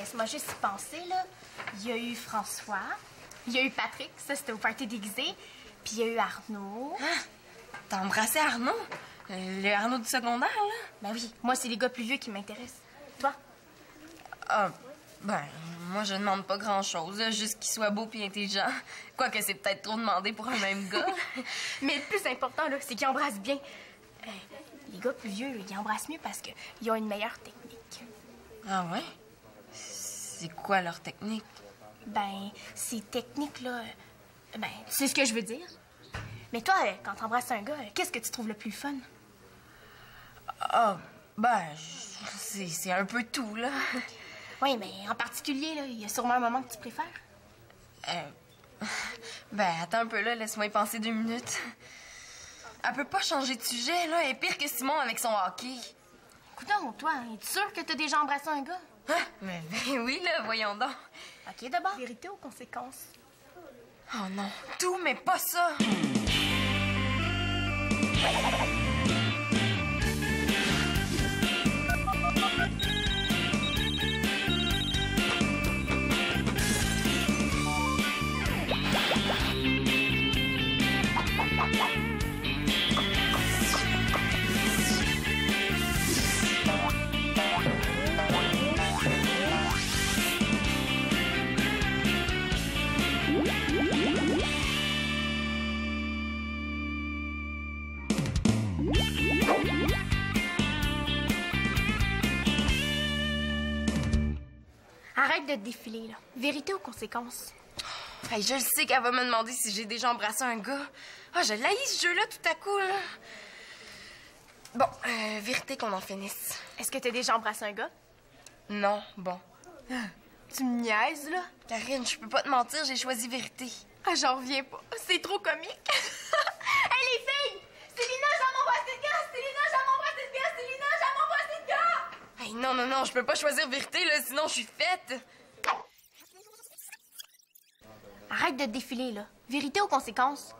laisse-moi juste y penser, là. Il y a eu François, il y a eu Patrick, ça c'était au party déguisé, puis il y a eu Arnaud. Ah, t'as embrassé Arnaud? Le Arnaud du secondaire, là? Ben oui, moi c'est les gars plus vieux qui m'intéressent. Toi? Ah, ben, moi je demande pas grand-chose, juste qu'il soit beau puis intelligent. Quoique c'est peut-être trop demandé pour un même gars. Mais le plus important, là, c'est qu'ils embrassent bien. Les gars plus vieux, ils embrassent mieux parce qu'ils ont une meilleure technique. Ah ouais? C'est quoi leur technique? Ben, ces techniques-là... Ben, tu sais ce que je veux dire. Mais toi, quand t'embrasses un gars, qu'est-ce que tu trouves le plus fun? Ah, ben, c'est un peu tout, là. Oui, mais en particulier, là, il y a sûrement un moment que tu préfères. Ben, attends un peu, là, laisse-moi y penser 2 minutes. Elle peut pas changer de sujet, là. Elle est pire que Simon avec son hockey. Coudonc, toi, es-tu sûr que t'as déjà embrassé un gars? Hein? Mais ben oui, là, voyons donc. OK, d'abord. Vérité ou conséquence? Oh non, tout, mais pas ça. Arrête de te défiler, là. Vérité ou conséquence? Hey, je le sais qu'elle va me demander si j'ai déjà embrassé un gars. Ah, je l'haïs ce jeu-là tout à coup, là. Bon, vérité qu'on en finisse. Est-ce que t'as déjà embrassé un gars? Non, bon. Tu me niaises, là? Karine, je peux pas te mentir, j'ai choisi vérité. Ah, j'en reviens pas. C'est trop comique. Hey, les filles! Célina, j'en embrassé de gars! Célina, j'en embrassé de gars! Célina, j'en embrassé de gars! Hey, non, non, non, je peux pas choisir vérité, là, sinon je suis faite. Arrête de te défiler, là. Vérité ou conséquence?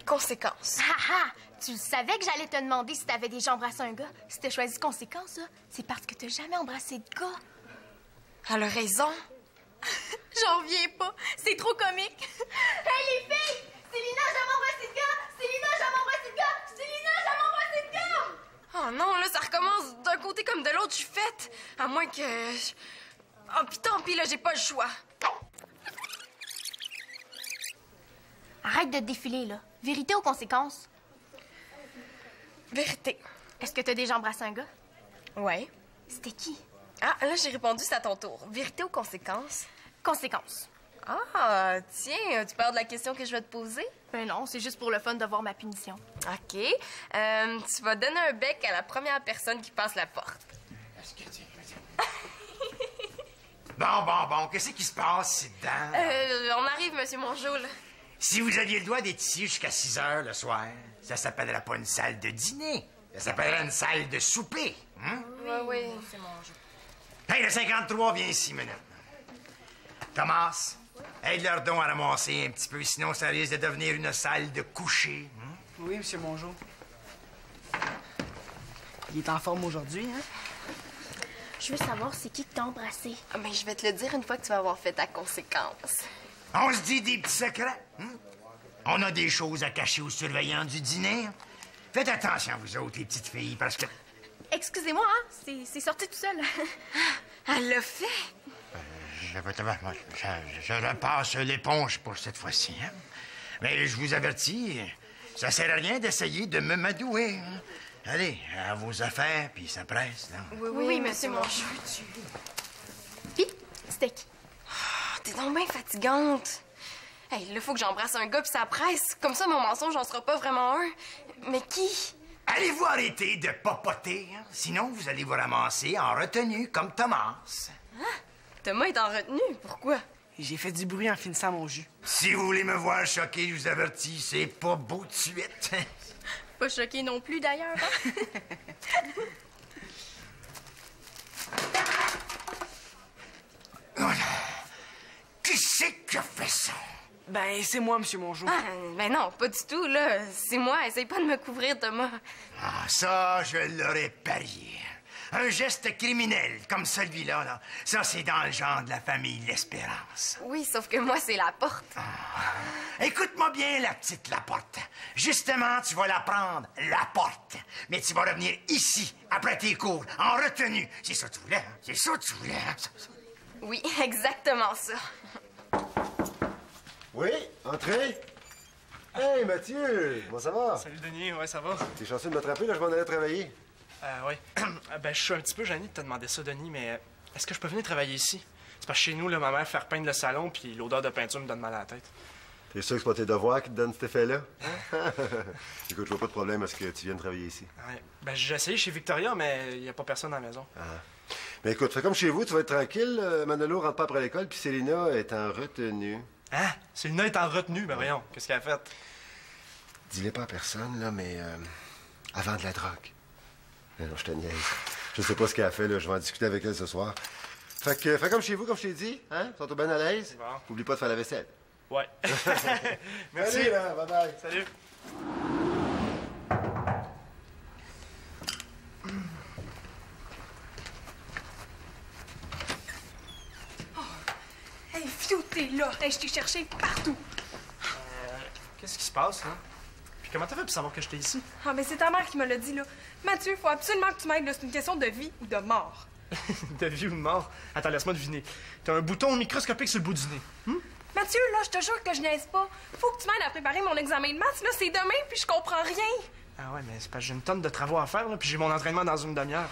Conséquence. Ah ah! Tu savais que j'allais te demander si t'avais déjà embrassé un gars. Si t'as choisi conséquence, là, c'est parce que t'as jamais embrassé de gars. Elle a raison. J'en reviens pas. C'est trop comique. Hey, les filles! Célina, j'en embrassé de gars! Célina, j'en embrassé de gars! Célina, j'en embrassé de gars! Oh non, là, ça recommence d'un côté comme de l'autre, je suis faite. À moins que... Oh, pis tant pis, là, j'ai pas le choix. Arrête de te défiler, là. Vérité ou conséquence? Vérité. Est-ce que t'as déjà embrassé un gars? Ouais. C'était qui? Ah, là, j'ai répondu, c'est à ton tour. Vérité ou conséquence? Conséquence. Ah, tiens, tu parles de la question que je vais te poser? Ben non, c'est juste pour le fun de voir ma punition. OK. Tu vas donner un bec à la première personne qui passe la porte. Bon, qu'est-ce qui se passe, c'est dedans? On arrive, Monsieur Mongeau, là. Si vous aviez le droit d'être ici jusqu'à 6 heures le soir, ça s'appellerait pas une salle de dîner. Ça s'appellerait une salle de souper. Hein? Oui, c'est Mongeau. Hey, le 53, viens ici, minute. Thomas, aide-leur donc à ramasser un petit peu, sinon ça risque de devenir une salle de coucher. Hein? Oui, monsieur Mongeau. Il est en forme aujourd'hui, hein? Je veux savoir c'est qui que t'a embrassé. Ah, mais je vais te le dire une fois que tu vas avoir fait ta conséquence. On se dit des petits secrets. Hein? On a des choses à cacher aux surveillants du dîner. Faites attention, vous autres, les petites filles, parce que... Excusez-moi, hein? C'est sorti tout seul. Elle l'a fait. Je repasse l'éponge pour cette fois-ci. Hein? Mais je vous avertis, ça sert à rien d'essayer de me madouer. Hein? Allez, à vos affaires, puis ça presse. Là. Oui, monsieur Mongeau. Puis, c'était qui? Oh, t'es donc bien fatigante. Hey, là, faut que j'embrasse un gars puis ça presse. Comme ça, mon mensonge n'en sera pas vraiment un. Mais qui? Allez-vous arrêter de popoter? Hein? Sinon, vous allez vous ramasser en retenue, comme Thomas. Hein? Thomas est en retenue. Pourquoi? J'ai fait du bruit en finissant mon jus. Si vous voulez me voir choqué, je vous avertis, c'est pas beau de suite. Pas choqué non plus, d'ailleurs. Hein? Qui c'est qui a fait ça? Ben, c'est moi, monsieur Mongeau. Ah, ben non, pas du tout, là. C'est moi. Essaye pas de me couvrir, Thomas. Ah, ça, je l'aurais parié. Un geste criminel comme celui-là, là, ça, c'est dans le genre de la famille L'Espérance. Oui, sauf que moi, c'est la porte. Écoute-moi bien, la petite Laporte. Justement, tu vas la prendre, la porte. Mais tu vas revenir ici, après tes cours, en retenue. C'est ça que tu voulais, hein? C'est ça que tu voulais, hein? Oui, exactement ça. Oui, entrez. Hey, Mathieu, comment ça va? Salut Denis, ouais, ça va? T'es chanceux de m'attraper, là, je m'en allais travailler. Ouais. Ben, je suis un petit peu gêné de te demander ça, Denis, mais est-ce que je peux venir travailler ici? C'est parce que chez nous, là, ma mère fait peindre le salon, puis l'odeur de peinture me donne mal à la tête. T'es sûr que c'est pas tes devoirs qui te donnent cet effet-là? Écoute, je vois pas de problème à ce que tu viennes travailler ici. Ouais. Ben, j'ai essayé chez Victoria, mais il y a pas personne à la maison. Mais écoute, fais comme chez vous, tu vas être tranquille. Manolo rentre pas après l'école, puis Célina est en retenue. Hein? Célina est en retenue, ben voyons, qu'est-ce qu'elle a fait? Dis-le pas à personne, là, mais avant de la drogue. Non, je te niaise. Je sais pas ce qu'elle a fait, là. Je vais en discuter avec elle ce soir. Fait que, fais comme chez vous, comme je t'ai dit. Hein? Ils sont bien à l'aise. Bon. Oublie pas de faire la vaisselle. Ouais. Merci. Allez, là, bye-bye. Salut. Hey, Fiou, t'es là. Hey, je t'ai cherché partout. Qu'est-ce qui se passe, là? Puis comment t'as fait pour savoir que j'étais ici? Ah, ben c'est ta mère qui me l'a dit, là. Mathieu, faut absolument que tu m'aides, là. C'est une question de vie ou de mort. De vie ou de mort? Attends, laisse-moi deviner. T'as un bouton microscopique sur le bout du nez. Mathieu, là, je te jure que je niaise pas. Faut que tu m'aides à préparer mon examen de maths, là. C'est demain, puis je comprends rien. Ah ouais, mais c'est parce que j'ai une tonne de travaux à faire, là, puis j'ai mon entraînement dans une demi-heure.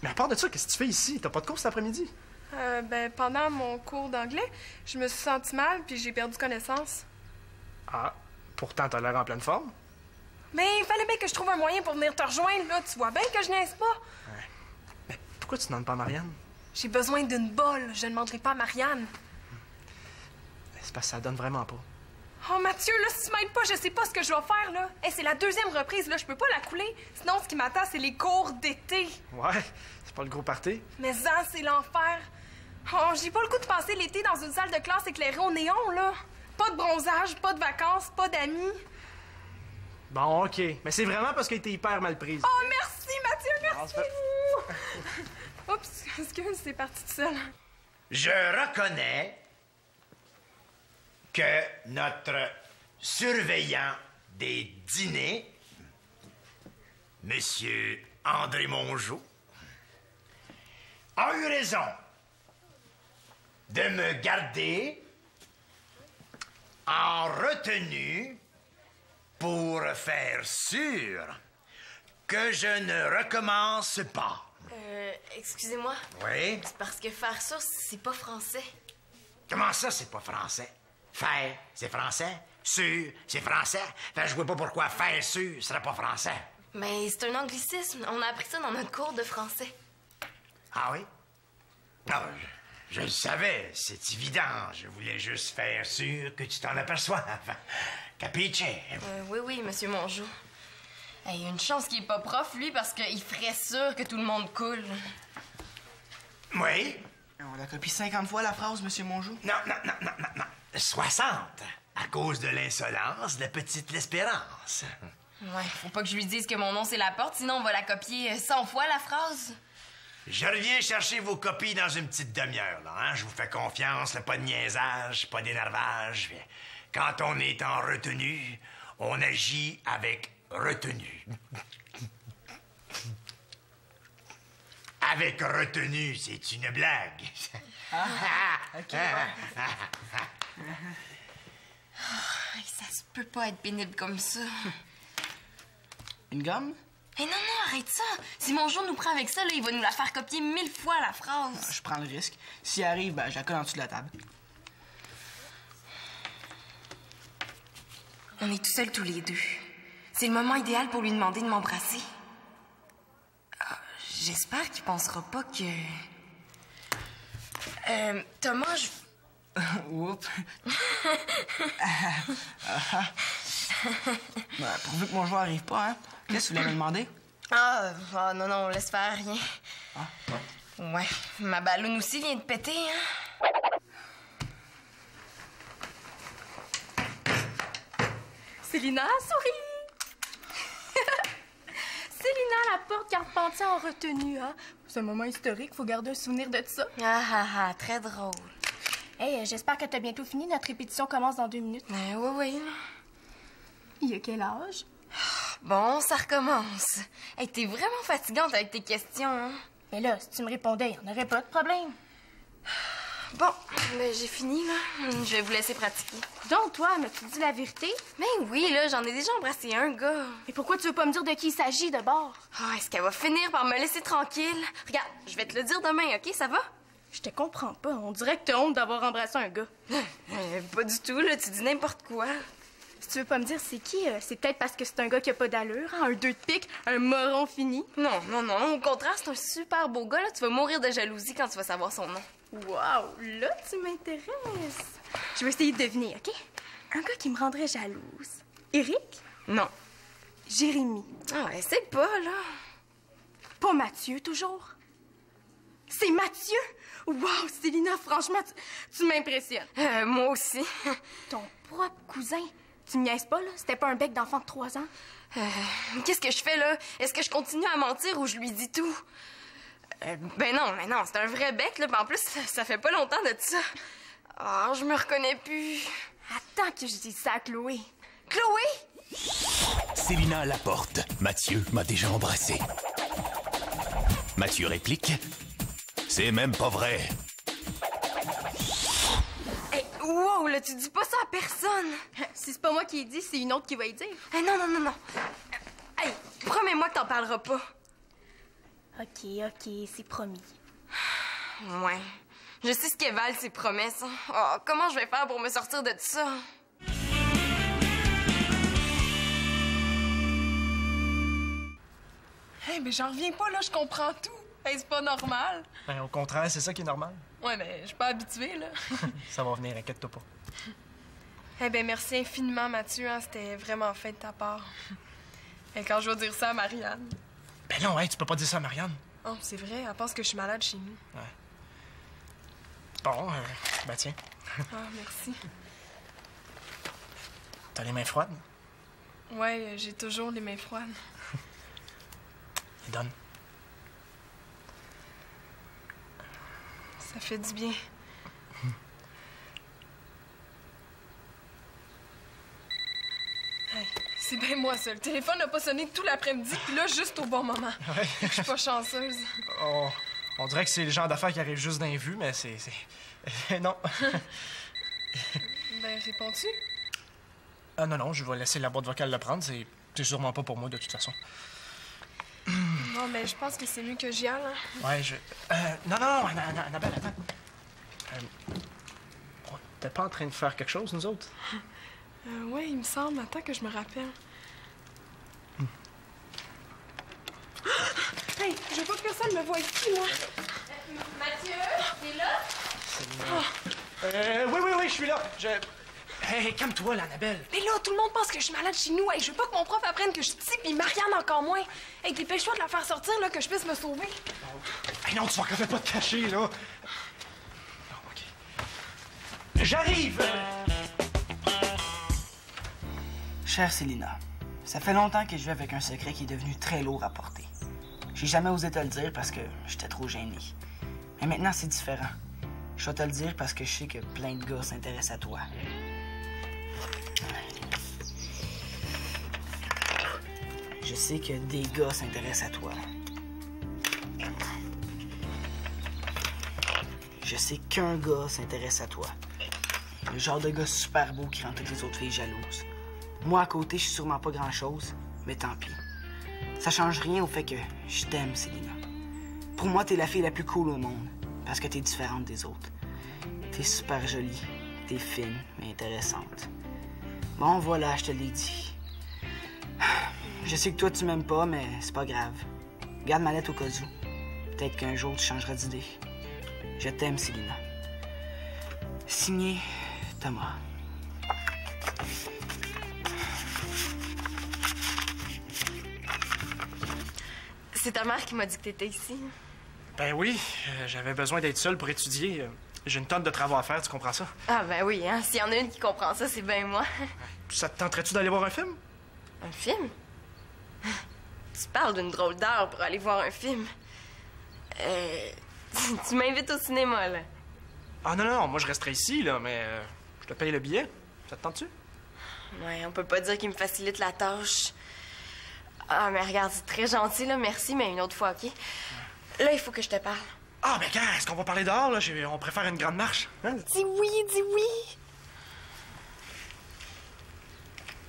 Mais à part de ça, qu'est-ce que tu fais ici? T'as pas de cours cet après-midi? Ben, pendant mon cours d'anglais, je me suis sentie mal, puis j'ai perdu connaissance. Ah, pourtant t'as l'air en pleine forme. Mais il fallait bien que je trouve un moyen pour venir te rejoindre, là. Tu vois bien que je niaise pas. Mais pourquoi tu demandes pas à Marianne? J'ai besoin d'une bolle. Je ne demanderai pas à Marianne. C'est parce que ça donne vraiment pas. Oh, Mathieu, là, si tu m'aides pas, je sais pas ce que je vais faire, là. Hey, c'est la deuxième reprise, là. Je peux pas la couler. Sinon, ce qui m'attend, c'est les cours d'été. Ouais, c'est pas le gros party. Mais ça, c'est l'enfer. Oh, j'ai pas le goût de passer l'été dans une salle de classe éclairée au néon, là. Pas de bronzage, pas de vacances, pas d'amis. Bon, OK. Mais c'est vraiment parce qu'elle était hyper mal prise. Oh, merci, Mathieu, merci. fait- Oups, excuse, c'est parti tout seul. Je reconnais que notre surveillant des dîners, Monsieur André Mongeau, a eu raison de me garder en retenue pour faire sûr que je ne recommence pas. Excusez-moi. Oui? C'est parce que faire ça, c'est pas français. Comment ça, c'est pas français? Faire, c'est français. Sûr, c'est français. Fait que je vois pas pourquoi faire sûr serait pas français. Mais c'est un anglicisme. On a appris ça dans notre cours de français. Ah oui? Non, je le savais, c'est évident. Je voulais juste faire sûr que tu t'en aperçoives. Capiche? Oui, monsieur Mongeau. Hey, une chance qu'il est pas prof, lui, parce qu'il ferait sûr que tout le monde coule. Oui? On l'a copié 50 fois, la phrase, monsieur Mongeau. Non. 60, à cause de l'insolence de petite L'Espérance. Ouais, faut pas que je lui dise que mon nom c'est la porte, sinon on va la copier 100 fois, la phrase. Je reviens chercher vos copies dans une petite demi-heure, là, hein? Je vous fais confiance, là, pas de niaisage, pas d'énervage. Quand on est en retenue, on agit avec retenue. Avec retenue, c'est une blague. OK. Hey, ça se peut pas être pénible comme ça. Une gomme? Hey, non, arrête ça. Si Mongeau nous prend avec ça, là, il va nous la faire copier 1000 fois, la phrase. Je prends le risque. S'il arrive, ben, je la colle en dessous de la table. On est tout seuls tous les deux. C'est le moment idéal pour lui demander de m'embrasser. J'espère qu'il pensera pas que... Thomas, je... Oups. Ben, pourvu que mon joueur arrive pas, hein? Qu'est-ce que vous voulez me demander? Non, laisse faire, rien. Ouais, ma balloune aussi vient de péter, hein? Célina, souris! Célina Laporte, Carpentier en retenue, hein? C'est un moment historique, faut garder un souvenir de ça. Ah ah ah, très drôle. Hey, j'espère que t'as bientôt fini. Notre répétition commence dans 2 minutes. Oui, oui. Il a quel âge? Bon, ça recommence. Hey, t'es vraiment fatigante avec tes questions, hein? Mais là, si tu me répondais, il n'y en aurait pas de problème. Bon, ben, j'ai fini, là. Je vais vous laisser pratiquer. Donc, toi, m'as-tu dit la vérité? Mais oui, là, j'en ai déjà embrassé un gars. Et pourquoi tu veux pas me dire de qui il s'agit, de bord? Ah, est-ce qu'elle va finir par me laisser tranquille? Regarde, je vais te le dire demain, OK? Ça va? Je te comprends pas. On dirait que t'as honte d'avoir embrassé un gars. Pas du tout, là. Tu dis n'importe quoi. Si tu veux pas me dire c'est qui, c'est peut-être parce que c'est un gars qui a pas d'allure, hein? Un 2 de pique, un moron fini. Non, non, non. Au contraire, c'est un super beau gars, là. Tu vas mourir de jalousie quand tu vas savoir son nom. Wow, là, tu m'intéresses. Je vais essayer de deviner, OK? Un gars qui me rendrait jalouse. Éric? Non. Jérémy. Ah, essaie pas, là. Pas Mathieu, toujours? C'est Mathieu? Wow, Célina, franchement, tu m'impressionnes. Moi aussi. Ton propre cousin. Tu me niaises pas, là? C'était pas un bec d'enfant de 3 ans? Qu'est-ce que je fais, là? Est-ce que je continue à mentir ou je lui dis tout? Ben non, c'est un vrai bec, là. En plus, ça fait pas longtemps de ça. Oh, je me reconnais plus. Attends que je dise ça à Chloé. Chloé? Célina Laporte. Mathieu m'a déjà embrassé. Mathieu réplique. C'est même pas vrai. Hey, wow, là, tu dis pas ça à personne. Si c'est pas moi qui ai dit, c'est une autre qui va y dire. Hey, non. Hey, promets-moi que t'en parleras pas. OK, c'est promis. Ouais. Je sais ce qu'elle valent, ces promesses. Oh, comment je vais faire pour me sortir de ça? Hey, mais j'en reviens pas, là, je comprends tout. Hey, c'est pas normal. Ben, au contraire, c'est ça qui est normal. Ouais, mais je suis pas habituée, là. Ça va venir, inquiète-toi pas. Eh ben merci infiniment, Mathieu, hein, c'était vraiment fait de ta part. Et quand je vais dire ça à Marianne. Ben non, hey, tu peux pas dire ça à Marianne. Oh, c'est vrai, elle pense que je suis malade chez nous. Bon, ben tiens. Ah, merci. T'as les mains froides? Ouais, j'ai toujours les mains froides. Donne. Ça fait du bien. Hey, c'est bien moi, ça. Le téléphone n'a pas sonné tout l'après-midi, puis là, juste au bon moment. Ouais. Je suis pas chanceuse. On dirait que c'est les gens d'affaires qui arrivent juste d'un vu, mais c'est... non. Ben, réponds-tu? Ah non, je vais laisser la boîte vocale le prendre. C'est sûrement pas pour moi, de toute façon. Non, mais je pense que c'est mieux que j'y aille, hein. Ouais, non, Annabelle, attends. T'es pas en train de faire quelque chose, nous autres? Ouais, il me semble. Attends que je me rappelle. Hey, je veux pas que personne me voie ici, moi. Mathieu, t'es là? Oui, je suis là. Hey, calme-toi, là, Annabelle. Mais là, tout le monde pense que je suis malade chez nous. Hey, je veux pas que mon prof apprenne que je suis ici, puis Marianne encore moins. Hey, dépêche-toi de la faire sortir, là, que je puisse me sauver. Hey, non, tu vas quand même pas te cacher, là. Non, OK. J'arrive! Chère Célina, ça fait longtemps que je vis avec un secret qui est devenu très lourd à porter. J'ai jamais osé te le dire parce que j'étais trop gêné. Mais maintenant, c'est différent. Je vais te le dire parce que je sais que plein de gars s'intéressent à toi. Je sais que des gars s'intéressent à toi. Je sais qu'un gars s'intéresse à toi. Le genre de gars super beau qui rend toutes les autres filles jalouses. Moi, à côté, je suis sûrement pas grand-chose, mais tant pis. Ça change rien au fait que je t'aime, Célina. Pour moi, t'es la fille la plus cool au monde, parce que t'es différente des autres. T'es super jolie, t'es fine, mais intéressante. Bon, voilà, je te l'ai dit. Je sais que toi, tu m'aimes pas, mais c'est pas grave. Garde ma lettre au cas où. Peut-être qu'un jour, tu changeras d'idée. Je t'aime, Célina. Signé, Thomas. C'est ta mère qui m'a dit que t'étais ici. Ben oui, j'avais besoin d'être seul pour étudier. J'ai une tonne de travaux à faire, tu comprends ça? Ah ben oui, hein. S'il y en a une qui comprend ça, c'est bien moi. Ça te tenterait-tu d'aller voir un film? Un film? Tu parles d'une drôle d'heure pour aller voir un film. Tu m'invites au cinéma, là. Ah non, moi je resterai ici, là, mais je te paye le billet. Ça te tente-tu? Ouais, on peut pas dire qu'il me facilite la tâche. Ah, mais regarde, c'est très gentil, là, merci, mais une autre fois, OK? Là, il faut que je te parle. Ah, mais quand? Est-ce qu'on va parler dehors, là? On préfère une grande marche. Hein? Dis oui, dis oui!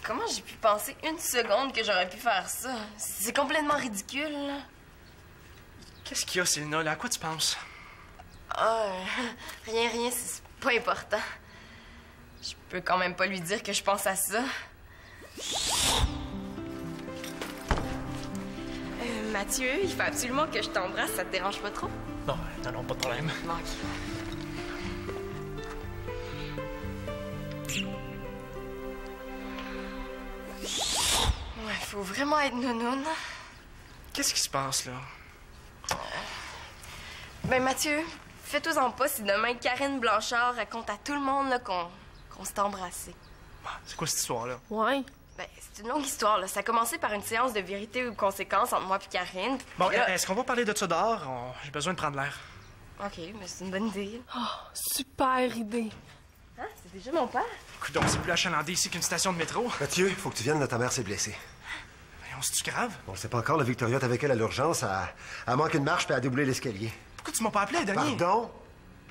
Comment j'ai pu penser une seconde que j'aurais pu faire ça? C'est complètement ridicule, là. Qu'est-ce qu'il y a, Célina, là? À quoi tu penses? Ah, rien, c'est pas important. Je peux quand même pas lui dire que je pense à ça. Mathieu, il faut absolument que je t'embrasse, ça te dérange pas trop? Non, pas de problème. Non, OK. Ouais, faut vraiment être nounoune. Qu'est-ce qui se passe, là? Ben, Mathieu, fais-toi-en pas si demain Karine Blanchard raconte à tout le monde là, qu'on s'est embrassés. C'est quoi cette histoire-là? Ouais. Ben, c'est une longue histoire, là. Ça a commencé par une séance de vérité ou conséquences entre moi et Karine. Bon, Puis là... est-ce qu'on va parler de ça dehors? J'ai besoin de prendre l'air. OK, mais c'est une bonne idée. Oh, super idée. Hein? C'est déjà mon père? Écoute, donc, c'est plus achalandé ici qu'une station de métro. Mathieu, faut que tu viennes, là, ta mère s'est blessée. Voyons, c'est-tu grave? On le sait pas encore, la Victoria est avec elle à l'urgence. Elle manque une marche puis elle a doublé l'escalier. Pourquoi tu m'as pas appelé, Denis? Pardon?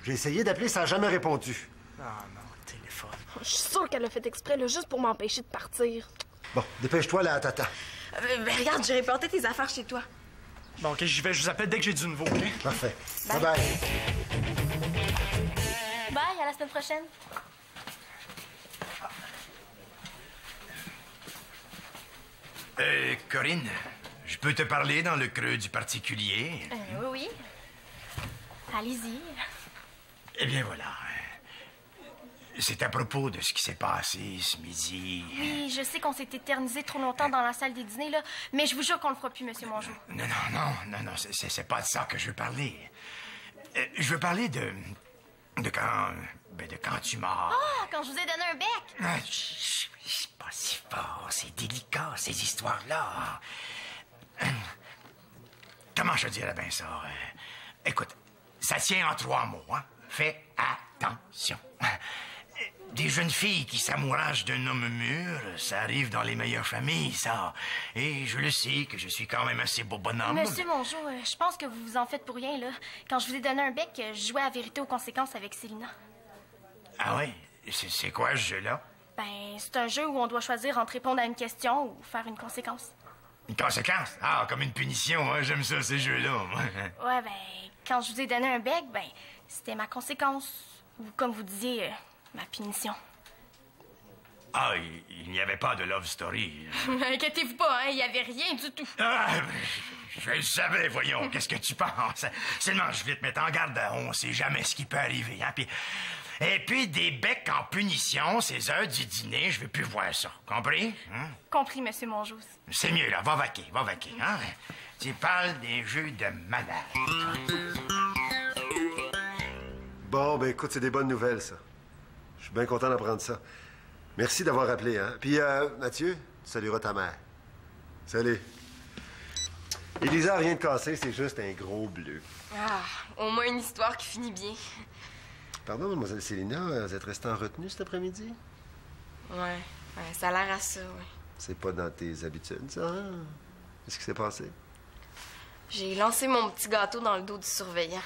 J'ai essayé d'appeler, ça n'a jamais répondu. Ah non, le téléphone. Je suis sûre qu'elle a fait exprès, là, juste pour m'empêcher de partir. Bon, dépêche-toi, là, à t'attends. Ben, regarde, j'ai reporté tes affaires chez toi. Bon, OK, j'y vais. Je vous appelle dès que j'ai du nouveau, OK? Parfait. Bye. Bye-bye. Bye, à la semaine prochaine. Corinne, je peux te parler dans le creux du particulier? Oui. Allez-y. Eh bien, voilà. C'est à propos de ce qui s'est passé ce midi. Oui, je sais qu'on s'est éternisé trop longtemps dans la salle des dîners, là, mais je vous jure qu'on le fera plus, Monsieur Mongeau. Non, c'est pas de ça que je veux parler. Je veux parler de quand... de quand tu m'as... Ah, quand je vous ai donné un bec! C'est pas si fort, c'est délicat, ces histoires-là. Comment je dirais bien ça? Écoute, ça tient en 3 mots, hein? Fais attention. Des jeunes filles qui s'amouragent d'un homme mûr, ça arrive dans les meilleures familles, ça. Et je le sais que je suis quand même assez beau bonhomme. Monsieur Mongeau, je pense que vous vous en faites pour rien, là. Quand je vous ai donné un bec, je jouais à vérité aux conséquences avec Célina. Ah oui? C'est quoi ce jeu-là? Ben, c'est un jeu où on doit choisir entre répondre à une question ou faire une conséquence. Une conséquence? Ah, comme une punition, hein? J'aime ça, ces jeux-là. Ouais, ben, quand je vous ai donné un bec, ben, c'était ma conséquence. Ou comme vous disiez, ma punition. Ah, il n'y avait pas de love story. Inquiétez-vous pas, hein, il n'y avait rien du tout. Ah, je le savais, voyons. Qu'est-ce que tu penses? Seulement, je vais te mettre en garde. On sait jamais ce qui peut arriver, hein? Et puis, des becs en punition, ces heures du dîner, je veux plus voir ça. Compris? Hein? Compris, Monsieur Mongeau. C'est mieux, là. Va vaquer, hein? Tu parles des jeux de malade. Bon, ben écoute, c'est des bonnes nouvelles, ça. Je suis bien content d'apprendre ça. Merci d'avoir appelé, hein. Puis, Mathieu, tu salueras ta mère. Salut. Élisa, rien de cassé, c'est juste un gros bleu. Ah, au moins une histoire qui finit bien. Pardon, mademoiselle Célina, vous êtes restée en retenue cet après-midi? Ouais, ça a l'air à ça, oui. C'est pas dans tes habitudes, ça, hein? Qu'est-ce qui s'est passé? J'ai lancé mon petit gâteau dans le dos du surveillant.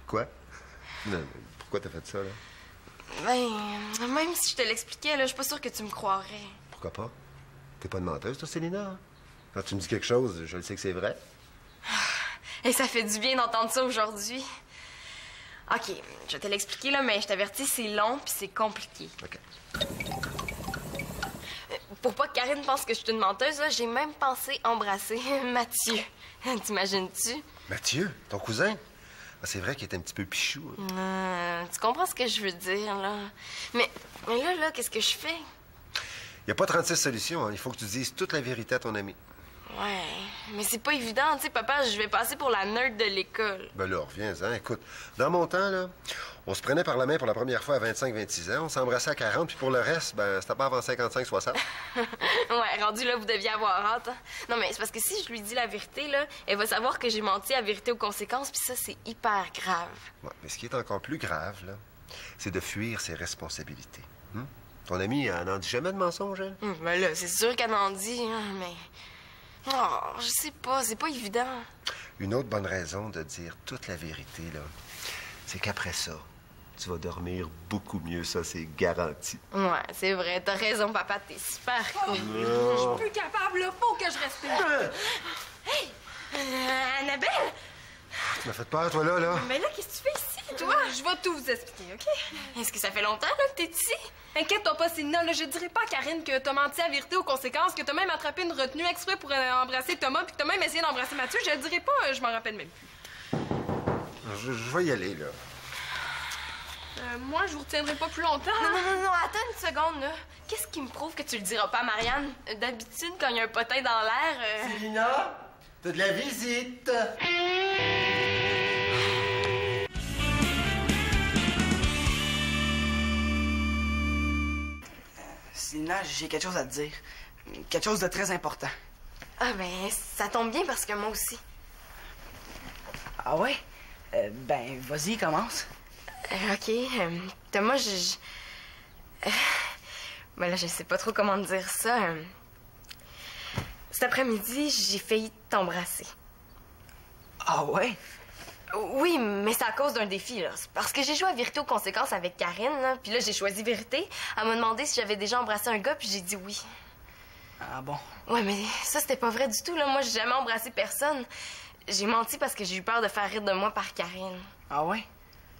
Quoi? Non, mais pourquoi t'as fait ça, là? Ben, même si je te l'expliquais, là, je suis pas sûre que tu me croirais. Pourquoi pas? T'es pas une menteuse, toi, Célina, hein? Quand tu me dis quelque chose, je le sais que c'est vrai. Et ça fait du bien d'entendre ça aujourd'hui. OK, je vais te l'expliquer, là, mais je t'avertis, c'est long puis c'est compliqué. OK. Pour pas que Karine pense que je suis une menteuse, là, j'ai même pensé embrasser Mathieu. T'imagines-tu? Mathieu, ton cousin? Ah, c'est vrai qu'il est un petit peu pichou. Hein? Tu comprends ce que je veux dire, là? Mais là, qu'est-ce que je fais? Il n'y a pas 36 solutions, hein? Il faut que tu dises toute la vérité à ton ami. Ouais, mais c'est pas évident, tu sais, papa, je vais passer pour la nerd de l'école. Ben là, reviens-en. Écoute, dans mon temps, là, on se prenait par la main pour la première fois à 25-26 ans, on s'embrassait à 40, puis pour le reste, ben, c'était pas avant 55-60. Ouais, rendu là, vous deviez avoir hâte. Hein? Non, mais c'est parce que si je lui dis la vérité, là, elle va savoir que j'ai menti à vérité aux conséquences, puis ça, c'est hyper grave. Ouais, mais ce qui est encore plus grave, là, c'est de fuir ses responsabilités. Ton amie, elle n'en dit jamais de mensonge, elle? Ben là, c'est sûr qu'elle en dit, hein, mais... Oh, je sais pas, c'est pas évident. Une autre bonne raison de dire toute la vérité, là, c'est qu'après ça, tu vas dormir beaucoup mieux, ça, c'est garanti. Ouais, c'est vrai, t'as raison, papa, t'es super cool. Je suis plus capable, là. Faut que je respire. Hey! Annabelle! Tu m'as fait peur, toi, là? Mais là, qu'est-ce que tu fais ici, toi? Je vais tout vous expliquer, OK? Est-ce que ça fait longtemps, là, que t'es ici? Inquiète-toi pas, Célina, là, je dirai pas à Karine que t'as menti à vérité aux conséquences, que t'as même attrapé une retenue exprès pour embrasser Thomas, puis que t'as même essayé d'embrasser Mathieu. Je le dirai pas, je m'en rappelle même plus. Je vais y aller, là. Moi, je vous retiendrai pas plus longtemps. Non, attends une seconde, là. Qu'est-ce qui me prouve que tu le diras pas à Marianne? D'habitude, quand il y a un potin dans l'air... Célina, t'as de la visite. Célina, j'ai quelque chose à te dire. Quelque chose de très important. Ah, ben, ça tombe bien parce que moi aussi. Ah ouais? Ben, vas-y, commence. OK. Thomas, ben là, je sais pas trop comment te dire ça. Cet après-midi, j'ai failli t'embrasser. Ah ouais? Oui, mais c'est à cause d'un défi, là. C'est parce que j'ai joué à vérité aux conséquences avec Karine, là. Puis là, j'ai choisi vérité. Elle m'a demandé si j'avais déjà embrassé un gars, puis j'ai dit oui. Ah bon? Ouais, mais ça, c'était pas vrai du tout, là. Moi, j'ai jamais embrassé personne. J'ai menti parce que j'ai eu peur de faire rire de moi par Karine. Ah ouais?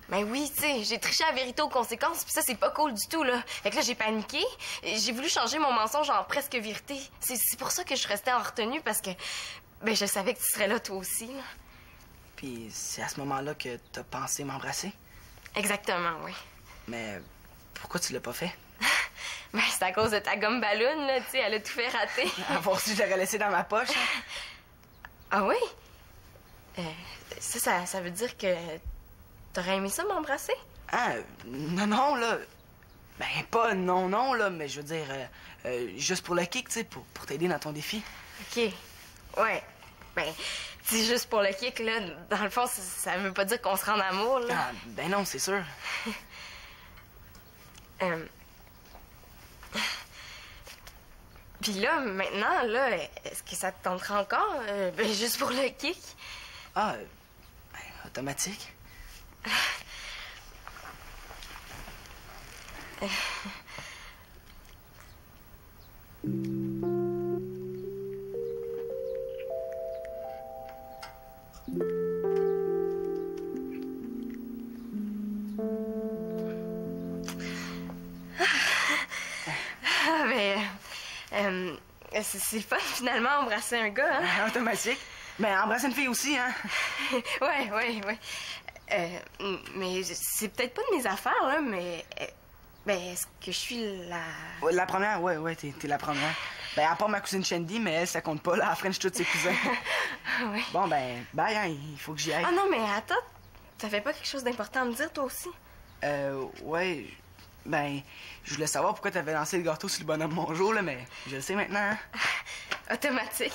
Ben oui, tu sais, j'ai triché à vérité aux conséquences, puis ça, c'est pas cool du tout, là. Fait que là, j'ai paniqué. J'ai voulu changer mon mensonge en presque vérité. C'est pour ça que je restais en retenue, parce que... Ben, je savais que tu serais là, toi aussi, là. Puis c'est à ce moment-là que t'as pensé m'embrasser? Exactement, oui. Mais pourquoi tu l'as pas fait? Ben, c'est à cause de ta gomme ballon, là, tu sais, elle a tout fait rater. À voir si je l'aurais laissé dans ma poche. Hein? Ah oui? Ça veut dire que t'aurais aimé ça m'embrasser? Ah, non, là. Ben, pas non, là, mais je veux dire, juste pour le kick, tu sais, pour t'aider dans ton défi. OK. Ouais. Ben, c'est juste pour le kick, là. Dans le fond, ça veut pas dire qu'on se rend en amour, là. Ah, ben non, c'est sûr. Puis là, maintenant, là, est-ce que ça te tentera encore? Ben, juste pour le kick? Ah, ben, automatique. Ah, ben... c'est le fun, finalement, embrasser un gars, hein? Automatique. Mais embrasser une fille aussi, hein? Ouais. Mais c'est peut-être pas de mes affaires, là, mais... Ben, est-ce que je suis la... La première, ouais, t'es la première. Ben, à part ma cousine Shandy, mais elle, ça compte pas, là. Elle French tous ses cousins. Oui. Bon, ben, bye, hein, il faut que j'y aille. Ah non, mais attends, t'avais pas quelque chose d'important à me dire, toi aussi? Ouais, ben, je voulais savoir pourquoi t'avais lancé le gâteau sur le bonhomme Mongeau, là, mais je le sais maintenant, hein? Automatique.